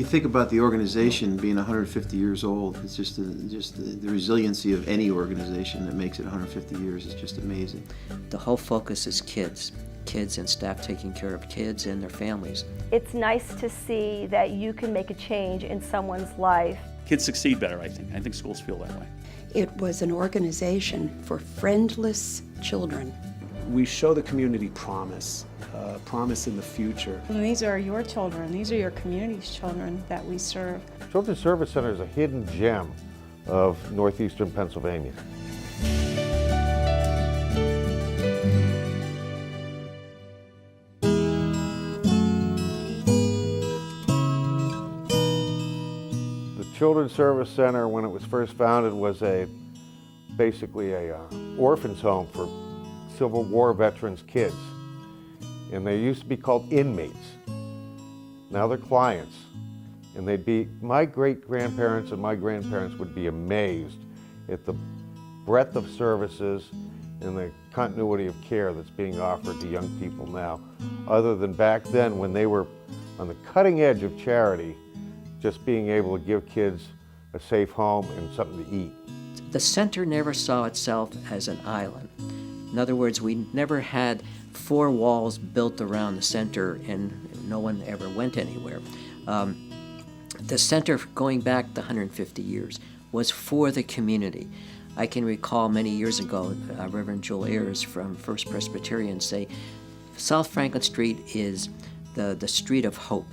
think about the organization being 150 years old, it's just the resiliency of any organization that makes it 150 years is just amazing. The whole focus is kids and staff taking care of kids and their families. It's nice to see that you can make a change in someone's life. Kids succeed better, I think. I think schools feel that way. It was an organization for friendless children. We show the community promise in the future. And these are your children, these are your community's children that we serve. Children's Service Center is a hidden gem of northeastern Pennsylvania. The Children's Service Center, when it was first founded, was basically a orphan's home for Civil War veterans' kids. And they used to be called inmates. Now they're clients. And my great-grandparents and my grandparents would be amazed at the breadth of services and the continuity of care that's being offered to young people now, other than back then when they were on the cutting edge of charity, just being able to give kids a safe home and something to eat. The center never saw itself as an island. In other words, we never had 4 walls built around the center and no one ever went anywhere. The center, going back the 150 years, was for the community. I can recall many years ago, Reverend Joel Ayers from First Presbyterian say, South Franklin Street is the street of hope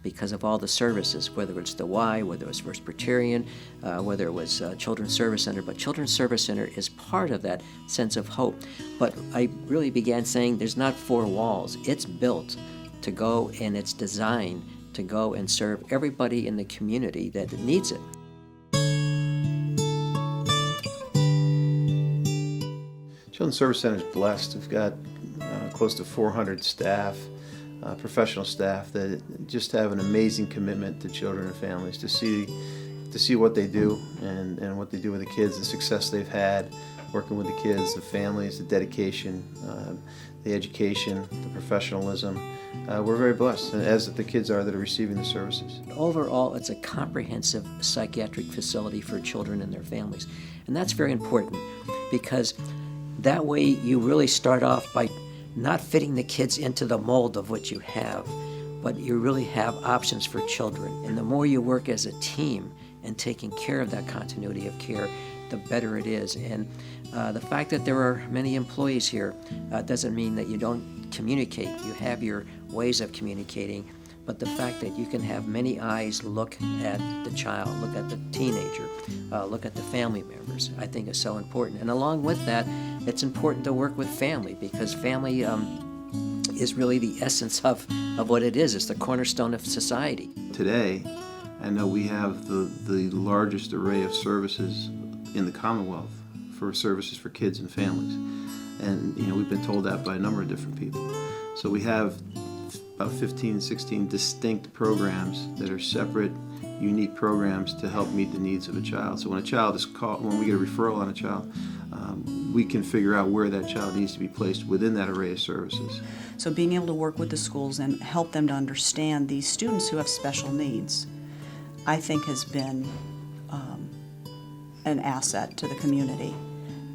because of all the services, whether it's the Y, whether it was First Presbyterian, whether it was Children's Service Center. But Children's Service Center is part of that sense of hope. But I really began saying there's not 4 walls. It's built to go, and it's designed to go and serve everybody in the community that needs it. Children's Service Center is blessed. We've got close to 400 staff, professional staff that just have an amazing commitment to children and families, to see what they do and what they do with the kids, the success they've had working with the kids, the families, the dedication, the education, the professionalism. We're very blessed, as the kids are that are receiving the services. Overall, it's a comprehensive psychiatric facility for children and their families. And that's very important because that way you really start off by not fitting the kids into the mold of what you have, but you really have options for children. And the more you work as a team and taking care of that continuity of care, the better it is. And the fact that there are many employees here doesn't mean that you don't communicate. You have your ways of communicating, but the fact that you can have many eyes look at the child, look at the teenager, look at the family members, I think is so important. And along with that, it's important to work with family because family is really the essence of what it is. It's the cornerstone of society. Today, I know we have the largest array of services in the Commonwealth for services for kids and families. And we've been told that by a number of different people. So we have about 15, 16 distinct programs that are separate, unique programs to help meet the needs of a child. So when a child is called, when we get a referral on a child, we can figure out where that child needs to be placed within that array of services. So being able to work with the schools and help them to understand these students who have special needs, I think has been an asset to the community.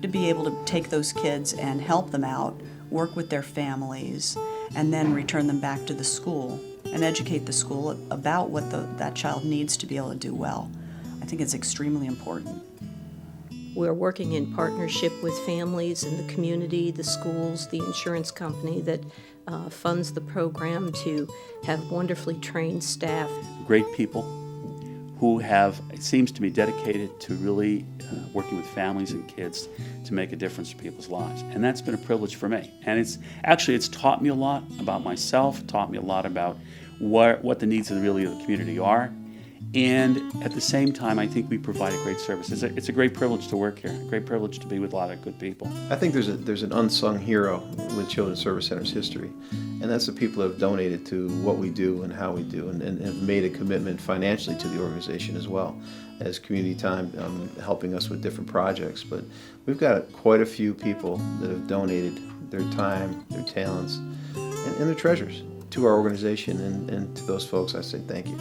To be able to take those kids and help them out, work with their families, and then return them back to the school and educate the school about what that child needs to be able to do well. I think it's extremely important. We're working in partnership with families in the community, the schools, the insurance company that funds the program to have wonderfully trained staff. Great people who have, it seems to me, dedicated to really working with families and kids to make a difference in people's lives. And that's been a privilege for me. And it's taught me a lot about myself, taught me a lot about what the needs of the community are. And at the same time, I think we provide a great service. It's a great privilege to work here, a great privilege to be with a lot of good people. I think there's an unsung hero with Children's Service Center's history, and that's the people that have donated to what we do and how we do, and have made a commitment financially to the organization as well as community time, helping us with different projects. But we've got quite a few people that have donated their time, their talents, and their treasures to our organization, and to those folks I say thank you.